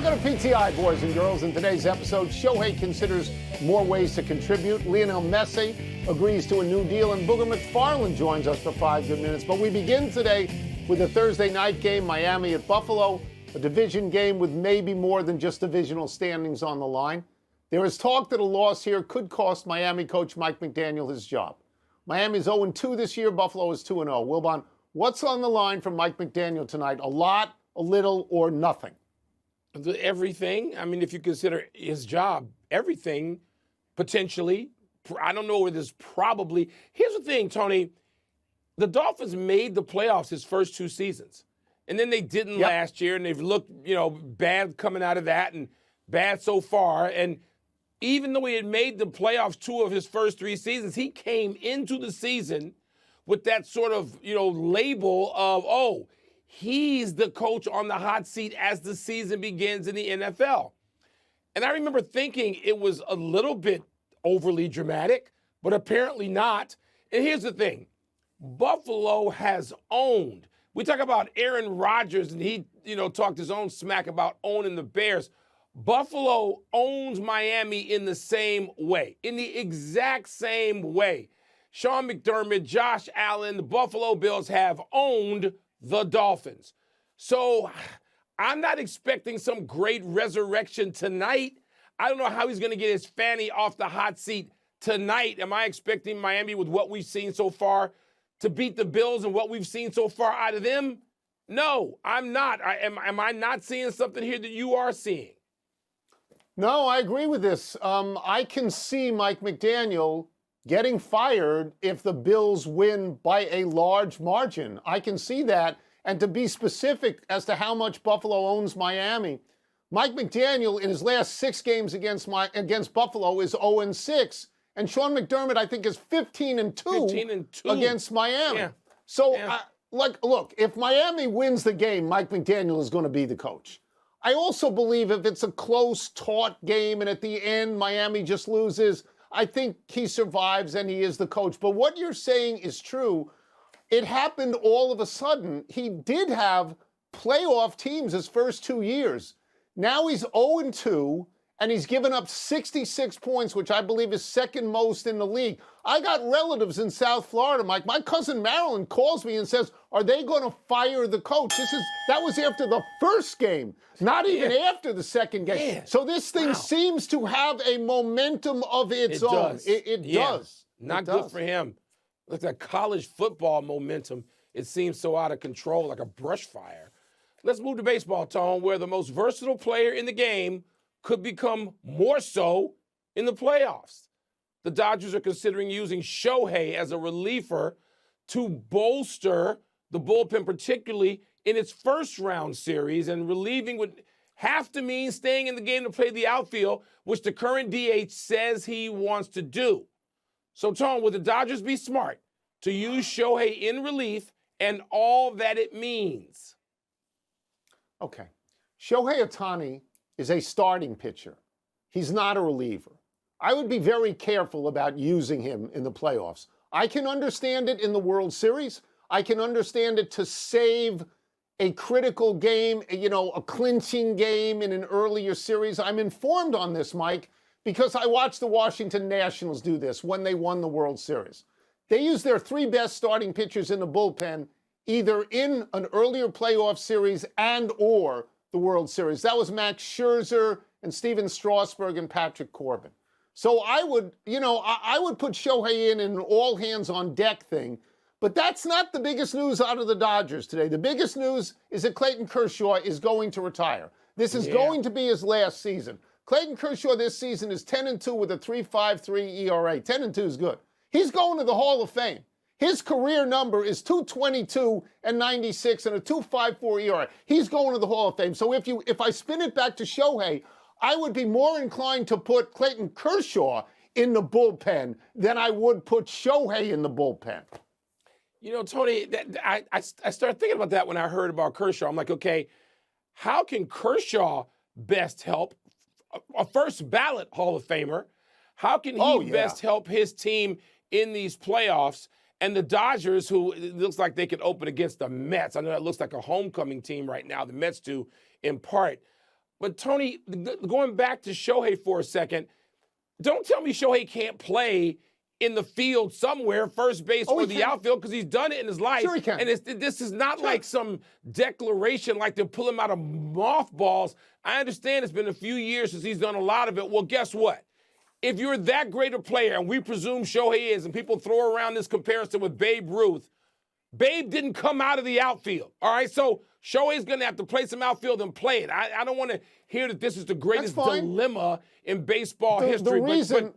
Welcome to PTI, boys and girls. In today's episode, Shohei considers more ways to contribute. Lionel Messi agrees to a new deal, and Booger McFarland joins us for 5 good minutes. But we begin today with a Thursday night game, Miami at Buffalo, a division game with maybe more than just divisional standings on the line. There is talk that a loss here could cost Miami coach Mike McDaniel his job. Miami is 0-2 this year. Buffalo is 2-0. Wilbon, what's on the line for Mike McDaniel tonight? A lot, a little, or nothing? Everything. I mean, if you consider his job, everything, potentially. I don't know where this probably. Here's the thing, Tony. The Dolphins made the playoffs his first 2 seasons. And then they didn't last year, and they've looked, bad coming out of that and bad so far. And even though he had made the playoffs 2 of his first 3 seasons, he came into the season with that sort of, label of, he's the coach on the hot seat as the season begins in the NFL. And I remember thinking it was a little bit overly dramatic, but apparently not. And here's the thing. Buffalo has owned. We talk about Aaron Rodgers, and he, talked his own smack about owning the Bears. Buffalo owns Miami in the same way, in the exact same way. Sean McDermott, Josh Allen, the Buffalo Bills have owned the Dolphins. So I'm not expecting some great resurrection tonight. I don't know how he's going to get his fanny off the hot seat tonight. Am I expecting Miami, with what we've seen so far, to beat the Bills and what we've seen so far out of them? No, I'm not. Am I not seeing something here that you are seeing? No, I agree with this. I can see Mike McDaniel getting fired if the Bills win by a large margin. I can see that. And to be specific as to how much Buffalo owns Miami, Mike McDaniel in his last 6 games against Buffalo is 0-6. And Sean McDermott, I think, is 15-2 against Miami. Yeah. So, look, if Miami wins the game, Mike McDaniel is going to be the coach. I also believe if it's a close, taut game and at the end Miami just loses, I think he survives and he is the coach. But what you're saying is true. It happened all of a sudden. He did have playoff teams his first 2 years. Now he's 0-2, and he's given up 66 points, which I believe is second most in the league. I got relatives in South Florida, Mike. My cousin Marilyn calls me and says, are they going to fire the coach? That was after the first game, not even after the second game. Yeah. So this thing seems to have a momentum of its own. It does. Not good for him. Look at college football momentum. It seems so out of control, like a brush fire. Let's move to baseball, Tone, where the most versatile player in the game could become more so in the playoffs. The Dodgers are considering using Shohei as a reliever to bolster the bullpen, particularly in its first-round series, and relieving would have to mean staying in the game to play the outfield, which the current DH says he wants to do. So, Tone, would the Dodgers be smart to use Shohei in relief and all that it means? Okay. Shohei Ohtani is a starting pitcher. He's not a reliever. I would be very careful about using him in the playoffs. I can understand it in the World Series. I can understand it to save a critical game, a clinching game in an earlier series. I'm informed on this, Mike, because I watched the Washington Nationals do this when they won the World Series. They used their 3 best starting pitchers in the bullpen, either in an earlier playoff series and or the World Series. That was Max Scherzer and Steven Strasburg and Patrick Corbin. So I would, I would put Shohei in an all-hands-on-deck thing, but that's not the biggest news out of the Dodgers today. The biggest news is that Clayton Kershaw is going to retire. This is going to be his last season. Clayton Kershaw this season is 10-2 with a 3.53 ERA. 10-2 is good. He's going to the Hall of Fame. His career number is 222 and 96 and a 2.54 ERA. He's going to the Hall of Fame. So if I spin it back to Shohei, I would be more inclined to put Clayton Kershaw in the bullpen than I would put Shohei in the bullpen. Tony, I started thinking about that when I heard about Kershaw. I'm like, okay, how can Kershaw best help a first ballot Hall of Famer? How can he best help his team in these playoffs? And the Dodgers, who it looks like they could open against the Mets. I know that looks like a homecoming team right now, the Mets do, in part. But Tony, going back to Shohei for a second, don't tell me Shohei can't play in the field somewhere, first base or the outfield, because he's done it in his life. Sure he can. And this is not like some declaration like to pull him out of mothballs. I understand it's been a few years since he's done a lot of it. Well, guess what? If you're that great a player, and we presume Shohei is, and people throw around this comparison with Babe Ruth, Babe didn't come out of the outfield, all right? So Shohei's going to have to play some outfield and play it. I don't want to hear that this is the greatest dilemma in baseball history. The reason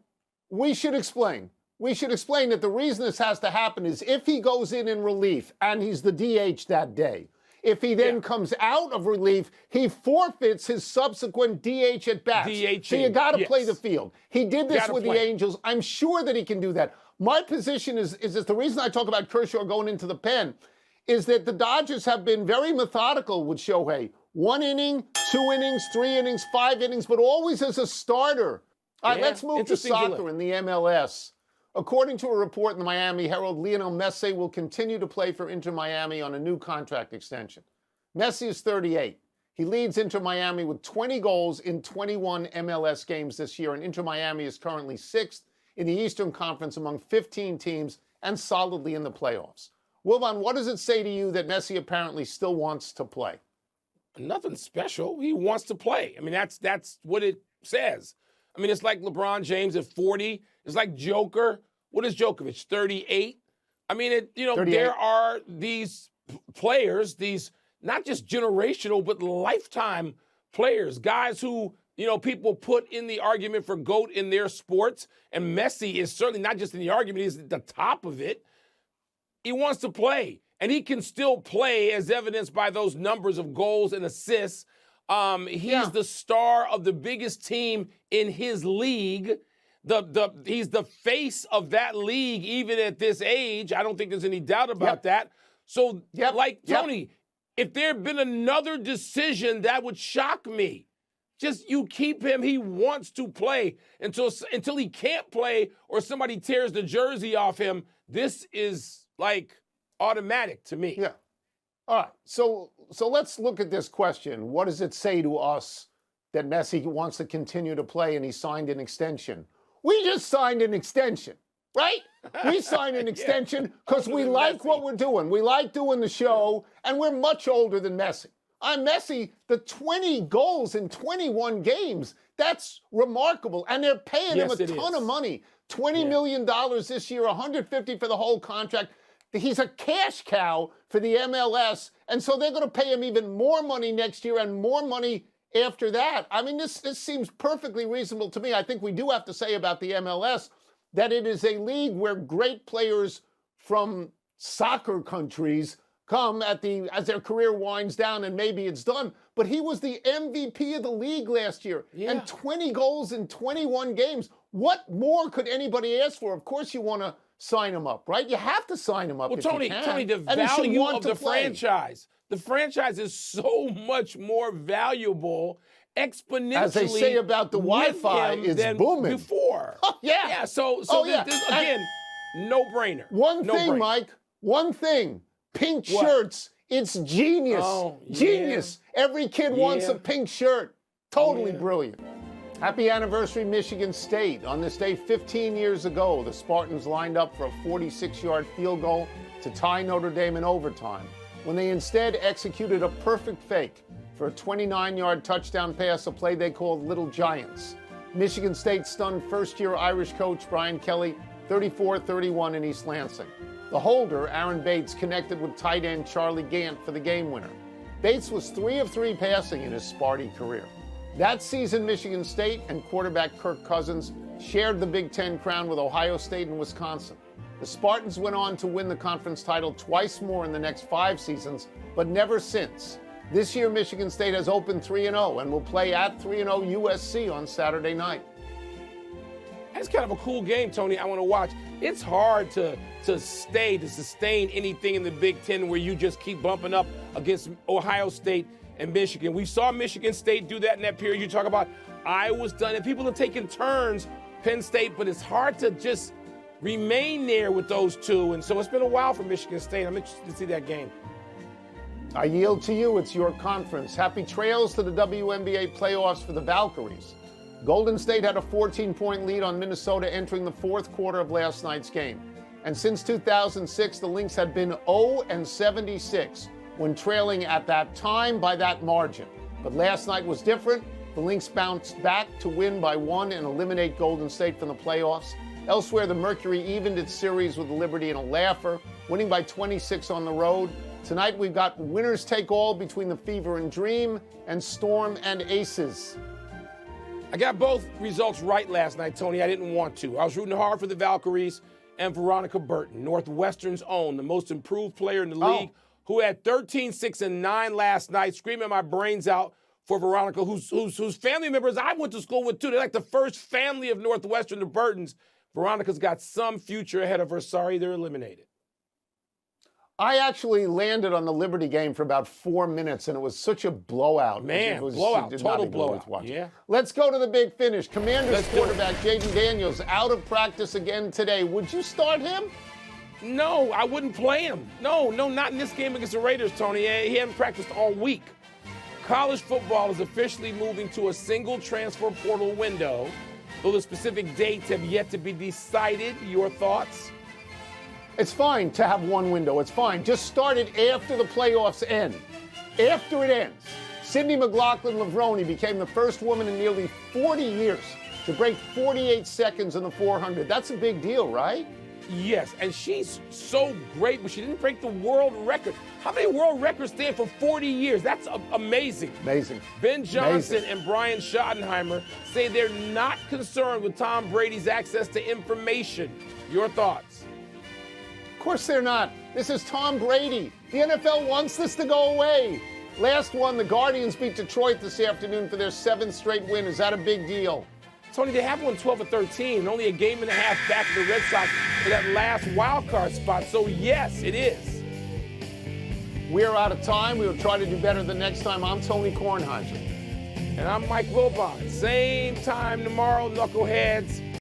we should explain that the reason this has to happen is if he goes in relief and he's the DH that day, if he then comes out of relief, he forfeits his subsequent DH at bats. So you got to play the field. He did this with the Angels. I'm sure that he can do that. My position is this: the reason I talk about Kershaw going into the pen is that the Dodgers have been very methodical with Shohei. 1 inning, 2 innings, 3 innings, 5 innings, but always as a starter. All right, let's move to soccer in the MLS. According to a report in the Miami Herald, Lionel Messi will continue to play for Inter Miami on a new contract extension. Messi is 38. He leads Inter Miami with 20 goals in 21 MLS games this year, and Inter Miami is currently 6th in the Eastern Conference among 15 teams and solidly in the playoffs. Wilbon, what does it say to you that Messi apparently still wants to play? Nothing special. He wants to play. I mean, that's what it says. I mean, it's like LeBron James at 40. It's like Joker. What is Djokovic, 38? I mean, there are these players, these not just generational, but lifetime players, guys who, people put in the argument for GOAT in their sports. And Messi is certainly not just in the argument, he's at the top of it. He wants to play. And he can still play, as evidenced by those numbers of goals and assists. He's the star of the biggest team in his league. He's the face of that league, even at this age. I don't think there's any doubt about that. So, Tony, if there had been another decision, that would shock me. Just you keep him. He wants to play until he can't play or somebody tears the jersey off him. This is like automatic to me. Yeah. All right. So let's look at this question. What does it say to us that Messi wants to continue to play and he signed an extension? We just signed an extension, right? We signed an extension because we like what we're doing. We like doing the show, and we're much older than Messi. Messi, the 20 goals in 21 games, that's remarkable. And they're paying him a ton of money. $20 million this year, $150 for the whole contract. He's a cash cow for the MLS, and so they're going to pay him even more money next year and more money after that. I mean, this seems perfectly reasonable to me. I think we do have to say about the MLS that it is a league where great players from soccer countries come as their career winds down and maybe it's done. But he was the MVP of the league last year and 20 goals in 21 games. What more could anybody ask for? Of course you want to sign him up, right? You have to sign him up. Well, Tony, the value of the franchise. The franchise is so much more valuable exponentially. As they say about the Wi-Fi, it's booming. Before. Yeah. So this, again, no-brainer. One thing, Mike. One thing. Pink shirts. It's genius. Genius. Every kid wants a pink shirt. Totally brilliant. Happy anniversary, Michigan State. On this day 15 years ago, the Spartans lined up for a 46-yard field goal to tie Notre Dame in overtime, when they instead executed a perfect fake for a 29-yard touchdown pass, a play they called Little Giants. Michigan State stunned first-year Irish coach Brian Kelly 34-31 in East Lansing. The holder, Aaron Bates, connected with tight end Charlie Gant for the game winner. Bates was 3 of 3 passing in his Sparty career. That season, Michigan State and quarterback Kirk Cousins shared the Big Ten crown with Ohio State and Wisconsin. The Spartans went on to win the conference title twice more in the next 5 seasons, but never since. This year, Michigan State has opened 3-0 and will play at 3-0 USC on Saturday night. That's kind of a cool game, Tony. I want to watch. It's hard to sustain anything in the Big Ten where you just keep bumping up against Ohio State and Michigan. We saw Michigan State do that in that period. You talk about Iowa's done it. People have taken turns, Penn State, but it's hard to just remain there with those two. And so it's been a while for Michigan State. I'm interested to see that game. I yield to you. It's your conference. Happy trails to the WNBA playoffs for the Valkyries. Golden State had a 14-point lead on Minnesota entering the fourth quarter of last night's game. And since 2006, the Lynx had been 0-76 when trailing at that time by that margin. But last night was different. The Lynx bounced back to win by 1 and eliminate Golden State from the playoffs. Elsewhere, the Mercury evened its series with the Liberty in a laugher, winning by 26 on the road. Tonight, we've got winners take all between the Fever and Dream and Storm and Aces. I got both results right last night, Tony. I didn't want to. I was rooting hard for the Valkyries and Veronica Burton, Northwestern's own, the most improved player in the league, who had 13, 6, and 9 last night, screaming my brains out for Veronica, whose family members I went to school with, too. They're like the first family of Northwestern, the Burtons. Veronica's got some future ahead of her. Sorry, they're eliminated. I actually landed on the Liberty game for about 4 minutes, and it was such a blowout. Man, blowout, total blowout. Yeah. Let's go to the big finish. Commanders quarterback Jaden Daniels out of practice again today. Would you start him? No, I wouldn't play him. No, not in this game against the Raiders, Tony. He hadn't practiced all week. College football is officially moving to a single transfer portal window, though the specific dates have yet to be decided. Your thoughts? It's fine to have one window. It's fine. Just start it after the playoffs end. After it ends, Sydney McLaughlin-Lavroni became the first woman in nearly 40 years to break 48 seconds in the 400. That's a big deal, right? Yes, and she's so great, but she didn't break the world record. How many world records stand for 40 years? That's amazing. Amazing. Ben Johnson and Brian Schottenheimer say they're not concerned with Tom Brady's access to information. Your thoughts? Of course they're not. This is Tom Brady. The NFL wants this to go away. Last one, the Guardians beat Detroit this afternoon for their 7th straight win. Is that a big deal? Tony, they have won 12-13, and only a game and a half back of the Red Sox for that last wild card spot. So, yes, it is. We're out of time. We will try to do better the next time. I'm Tony Kornheiser. And I'm Mike Wilbon. Same time tomorrow, Knuckleheads.